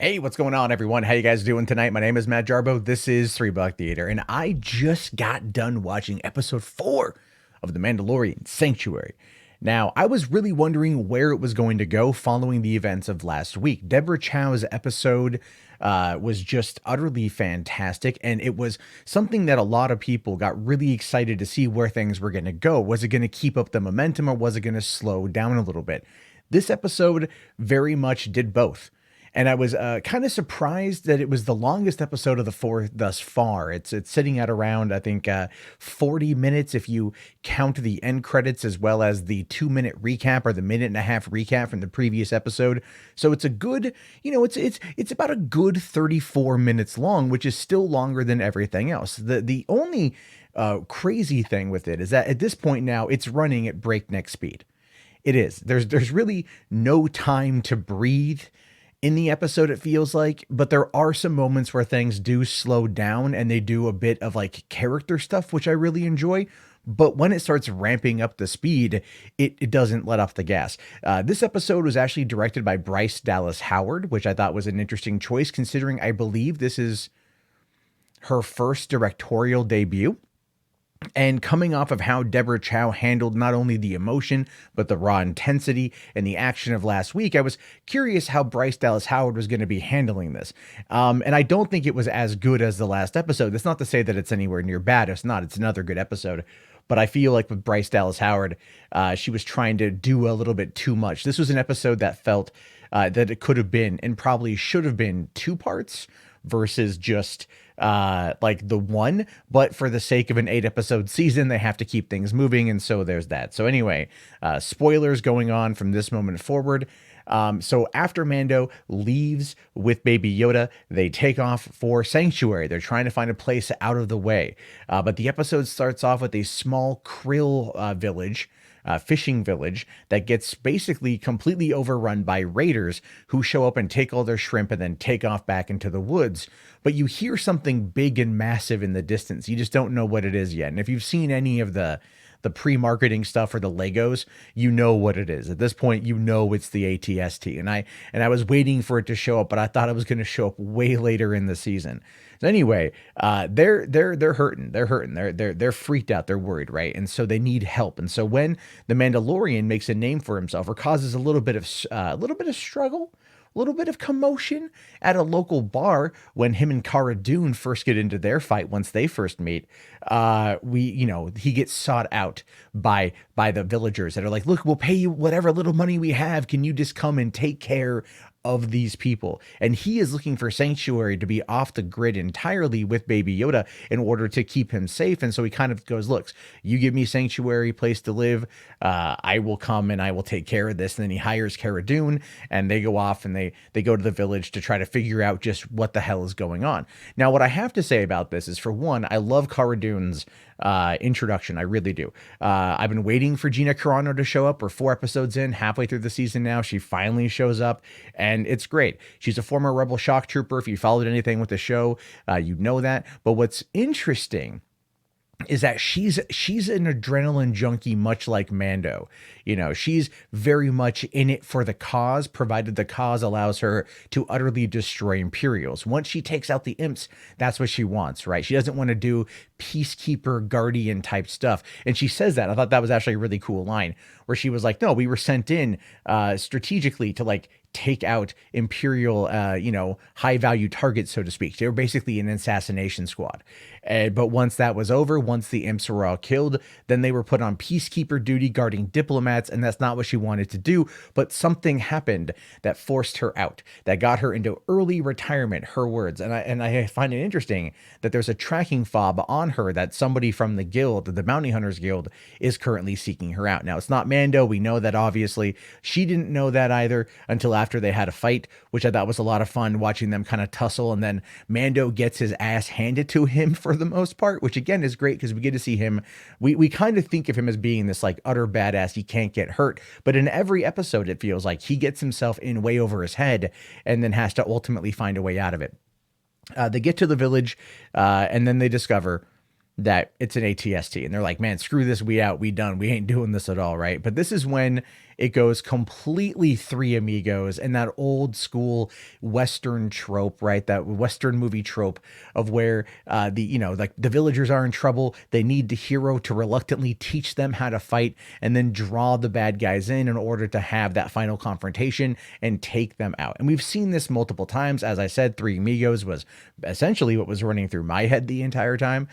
Hey, what's going on, everyone? How you guys doing tonight? My name is Matt Jarbo. This is Three Buck Theater, and I just got done watching episode 4 of The Mandalorian Sanctuary. Now, I was really wondering where it was going to go following the events of last week. Deborah Chow's episode was just utterly fantastic, and it was something that a lot of people got really excited to see where things were going to go. Was it going to keep up the momentum, or was it going to slow down a little bit? This episode very much did both. And I was kind of surprised that it was the longest episode of the 4 thus far. It's sitting at around, I think, 40 minutes if you count the end credits as well as the 2-minute recap or the minute and a half recap from the previous episode. So it's a good, it's about a good 34 minutes long, which is still longer than everything else. The only crazy thing with it is that at this point now it's running at breakneck speed. It is. There's really no time to breathe in the episode, it feels like, but there are some moments where things do slow down and they do a bit of like character stuff, which I really enjoy. But when it starts ramping up the speed, it doesn't let off the gas. This episode was actually directed by Bryce Dallas Howard, which I thought was an interesting choice, considering I believe this is her first directorial debut. And coming off of how Deborah Chow handled not only the emotion, but the raw intensity and the action of last week, I was curious how Bryce Dallas Howard was going to be handling this. And I don't think it was as good as the last episode. That's not to say that it's anywhere near bad. It's not. It's another good episode. But I feel like with Bryce Dallas Howard, she was trying to do a little bit too much. This was an episode that felt that it could have been and probably should have been 2 parts versus just like the one, but for the sake of an 8-episode season, they have to keep things moving. And so there's that. So anyway, spoilers going on from this moment forward. So after Mando leaves with Baby Yoda, they take off for Sanctuary. They're trying to find a place out of the way. But the episode starts off with a small Krill village, fishing village that gets basically completely overrun by raiders who show up and take all their shrimp and then take off back into the woods. But you hear something big and massive in the distance. You just don't know what it is yet. And if you've seen any of the pre-marketing stuff or the Legos, you know what it is. At this point, you know it's the ATST. And I was waiting for it to show up, but I thought it was going to show up way later in the season. So anyway, they're hurting. They're hurting. They're freaked out. They're worried, right? And so they need help. And so when the Mandalorian makes a name for himself or causes a little bit of struggle, a little bit of commotion at a local bar when him and Cara Dune first get into their fight once they first meet. He gets sought out by the villagers that are like, look, we'll pay you whatever little money we have. Can you just come and take care of these people? And he is looking for Sanctuary to be off the grid entirely with Baby Yoda in order to keep him safe. And so he kind of goes, look, you give me Sanctuary, place to live, I will come and I will take care of this. And then he hires Cara Dune and they go off and they go to the village to try to figure out just what the hell is going on. Now, what I have to say about this is, for one, I love Cara Dune's introduction. I really do. I've been waiting for Gina Carano to show up. We're 4 episodes in, halfway through the season now. She finally shows up and it's great. She's a former Rebel shock trooper. If you followed anything with the show, you know that. But what's interesting is that she's an adrenaline junkie, much like Mando. She's very much in it for the cause, provided the cause allows her to utterly destroy Imperials. Once she takes out the imps, that's what she wants, right? She doesn't want to do peacekeeper, guardian type stuff. And she says that. I thought that was actually a really cool line where she was like, no, we were sent in strategically to like take out Imperial, high value targets, so to speak. They were basically an assassination squad. But once that was over, once the imps were all killed, then they were put on peacekeeper duty guarding diplomats. And that's not what she wanted to do. But something happened that forced her out, that got her into early retirement, her words. And I find it interesting that there's a tracking fob on her that somebody from the guild, the Bounty Hunters Guild, is currently seeking her out. Now, it's not Mando. We know that, obviously. She didn't know that either until after they had a fight, which I thought was a lot of fun, watching them kind of tussle. And then Mando gets his ass handed to him for the most part, which again is great because we get to see him. We kind of think of him as being this like utter badass. He can't get hurt. But in every episode, it feels like he gets himself in way over his head and then has to ultimately find a way out of it. They get to the village and then they discover that it's an ATST and they're like, man, screw this. We out. We done. We ain't doing this at all. Right. But this is when it goes completely Three Amigos and that old school Western trope, right? That Western movie trope of where like the villagers are in trouble. They need the hero to reluctantly teach them how to fight and then draw the bad guys in order to have that final confrontation and take them out. And we've seen this multiple times. As I said, Three Amigos was essentially what was running through my head the entire time,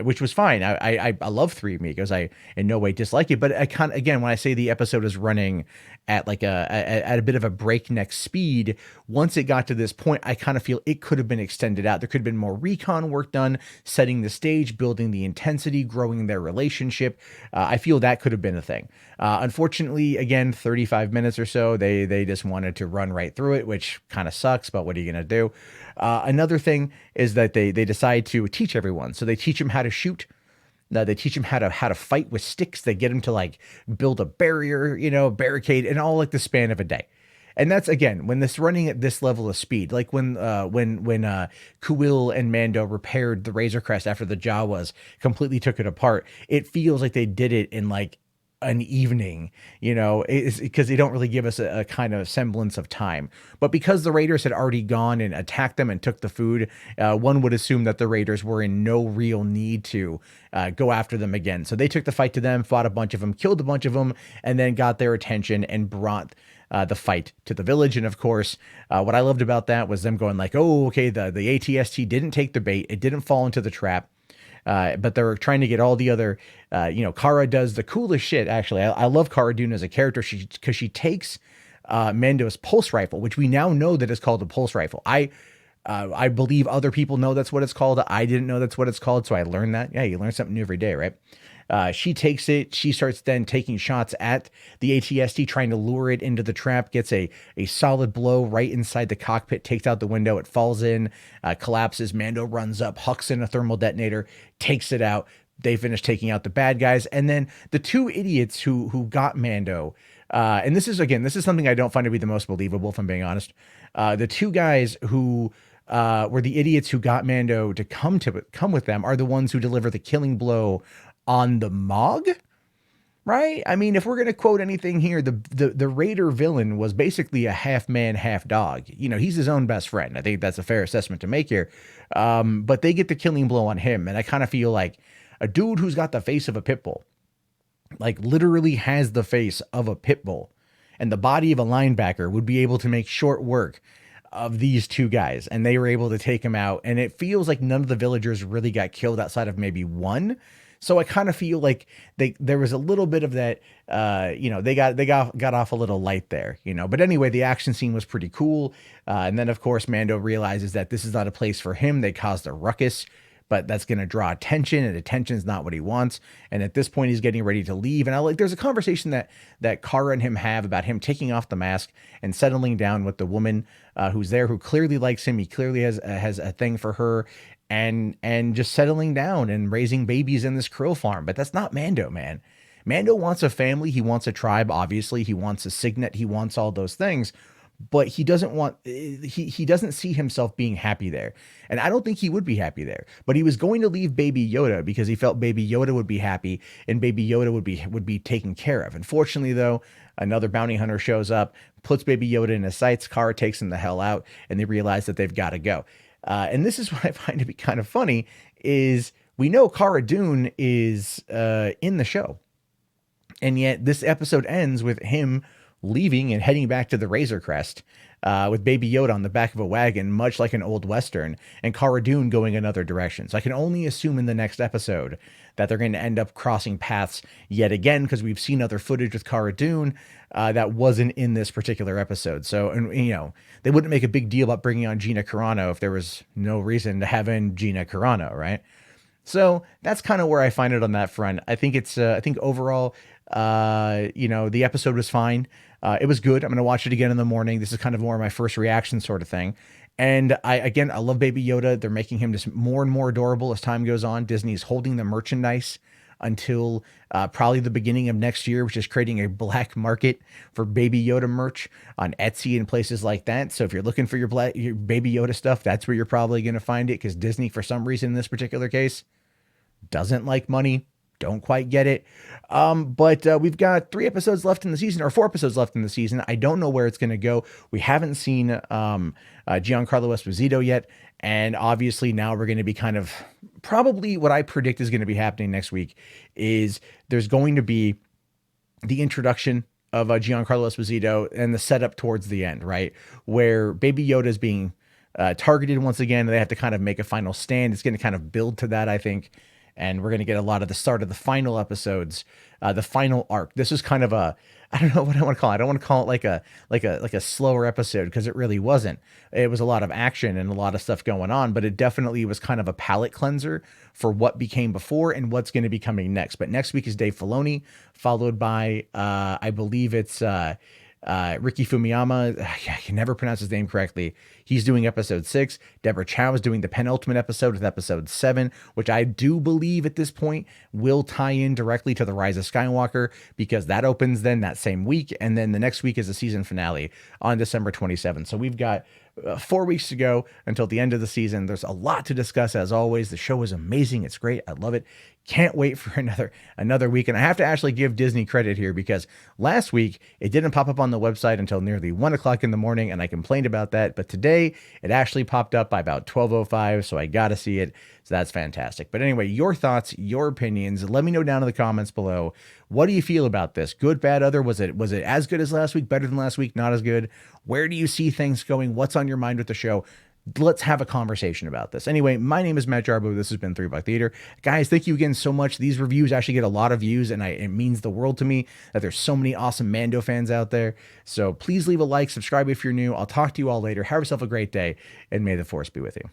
which was fine. I love Three Amigos. I in no way dislike it, but I kind of, again, when I say the episode is running at like at a bit of a breakneck speed, once it got to this point, I kind of feel it could have been extended out. There could have been more recon work done, setting the stage, building the intensity, growing their relationship. I feel that could have been a thing. Unfortunately, again, 35 minutes or so, they just wanted to run right through it, which kind of sucks, but what are you going to do? Another thing is that they decide to teach everyone. So they teach them how to shoot. They teach them how to fight with sticks. They get them to like build a barrier, barricade, and all like the span of a day. And that's, again, when this running at this level of speed, like when Kuil and Mando repaired the Razor Crest after the Jawas completely took it apart, it feels like they did it in like an evening, it's because they don't really give us a kind of semblance of time. But because the Raiders had already gone and attacked them and took the food, one would assume that the Raiders were in no real need to go after them again. So they took the fight to them, fought a bunch of them, killed a bunch of them, and then got their attention and brought the fight to the village. And of course, what I loved about that was them going like, oh, okay, the ATST didn't take the bait. It didn't fall into the trap. But they're trying to get all the other, Cara does the coolest shit. Actually, I love Cara Dune as a character because she takes Mando's pulse rifle, which we now know that is called a pulse rifle. I believe other people know that's what it's called. I didn't know that's what it's called, so I learned that. Yeah, you learn something new every day, right? She takes it. She starts then taking shots at the ATST, trying to lure it into the trap, gets a solid blow right inside the cockpit, takes out the window. It falls in, collapses. Mando runs up, hucks in a thermal detonator, takes it out. They finish taking out the bad guys. And then the two idiots who got Mando, and this is something I don't find to be the most believable, if I'm being honest. The two guys who were the idiots who got Mando to come with them are the ones who deliver the killing blow on the Mog, right? I mean, if we're going to quote anything here, the Raider villain was basically a half man, half dog. He's his own best friend. I think that's a fair assessment to make here. But they get the killing blow on him. And I kind of feel like a dude who's got the face of a pit bull, like literally has the face of a pit bull and the body of a linebacker, would be able to make short work of these two guys. And they were able to take him out. And it feels like none of the villagers really got killed outside of maybe one. So I kind of feel like there was a little bit of that, they got off a little light there, But anyway, the action scene was pretty cool. And then, of course, Mando realizes that this is not a place for him. They caused a ruckus, but that's going to draw attention, and attention is not what he wants. And at this point, he's getting ready to leave. And there's a conversation that Cara and him have about him taking off the mask and settling down with the woman who's there, who clearly likes him. He clearly has a thing for her. And just settling down and raising babies in this Krill farm. But that's not Mando, man. Mando wants a family. He wants a tribe, obviously. He wants a signet. He wants all those things. But he doesn't see himself being happy there. And I don't think he would be happy there. But he was going to leave Baby Yoda because he felt Baby Yoda would be happy and Baby Yoda would be taken care of. Unfortunately, though, another bounty hunter shows up, puts Baby Yoda in his sights. Cara takes him the hell out, and they realize that they've got to go. And this is what I find to be kind of funny is we know Cara Dune is in the show. And yet this episode ends with him leaving and heading back to the Razor Crest with Baby Yoda on the back of a wagon, much like an old Western, and Cara Dune going another direction. So I can only assume in the next episode that they're going to end up crossing paths yet again, because we've seen other footage with Cara Dune that wasn't in this particular episode. So, and they wouldn't make a big deal about bringing on Gina Carano if there was no reason to have in Gina Carano, right? So that's kind of where I find it on that front. I think I think overall, the episode was fine. It was good. I'm going to watch it again in the morning. This is kind of more my first reaction sort of thing. And I love Baby Yoda. They're making him just more and more adorable as time goes on. Disney's holding the merchandise until probably the beginning of next year, which is creating a black market for Baby Yoda merch on Etsy and places like that. So if you're looking for your Baby Yoda stuff, that's where you're probably going to find it, because Disney, for some reason in this particular case, doesn't like money. don't quite get it. But we've got 3 episodes left in the season, or 4 episodes left in the season. I don't know where it's going to go. We haven't seen Giancarlo Esposito yet. And obviously now we're going to be kind of probably what I predict is going to be happening next week is there's going to be the introduction of Giancarlo Esposito and the setup towards the end, right? Where Baby Yoda is being targeted once again. They have to kind of make a final stand. It's going to kind of build to that, I think. And we're going to get a lot of the start of the final episodes, the final arc. This is kind of a, I don't know what I want to call it. I don't want to call it like a slower episode because it really wasn't. It was a lot of action and a lot of stuff going on, but it definitely was kind of a palate cleanser for what became before and what's going to be coming next. But next week is Dave Filoni, followed by I believe it's Ricky Fumiyama. I can never pronounce his name correctly. He's doing episode 6. Deborah Chow is doing the penultimate episode with episode 7, which I do believe at this point will tie in directly to the Rise of Skywalker because that opens then that same week. And then the next week is the season finale on December 27th. So we've got 4 weeks to go until the end of the season. There's a lot to discuss as always. The show is amazing. It's great. I love it. Can't wait for another week. And I have to actually give Disney credit here because last week it didn't pop up on the website until nearly 1 o'clock in the morning. And I complained about that. But today it actually popped up by about 12:05. So I got to see it. So that's fantastic. But anyway, your thoughts, your opinions, let me know down in the comments below. What do you feel about this? Good, bad, other? Was it as good as last week? Better than last week? Not as good? Where do you see things going? What's on your mind with the show? Let's have a conversation about this. Anyway, my name is Matt Jarbo. This has been 3 Buck Theater. Guys, thank you again so much. These reviews actually get a lot of views, and it means the world to me that there's so many awesome Mando fans out there. So please leave a like, subscribe if you're new. I'll talk to you all later. Have yourself a great day, and may the Force be with you.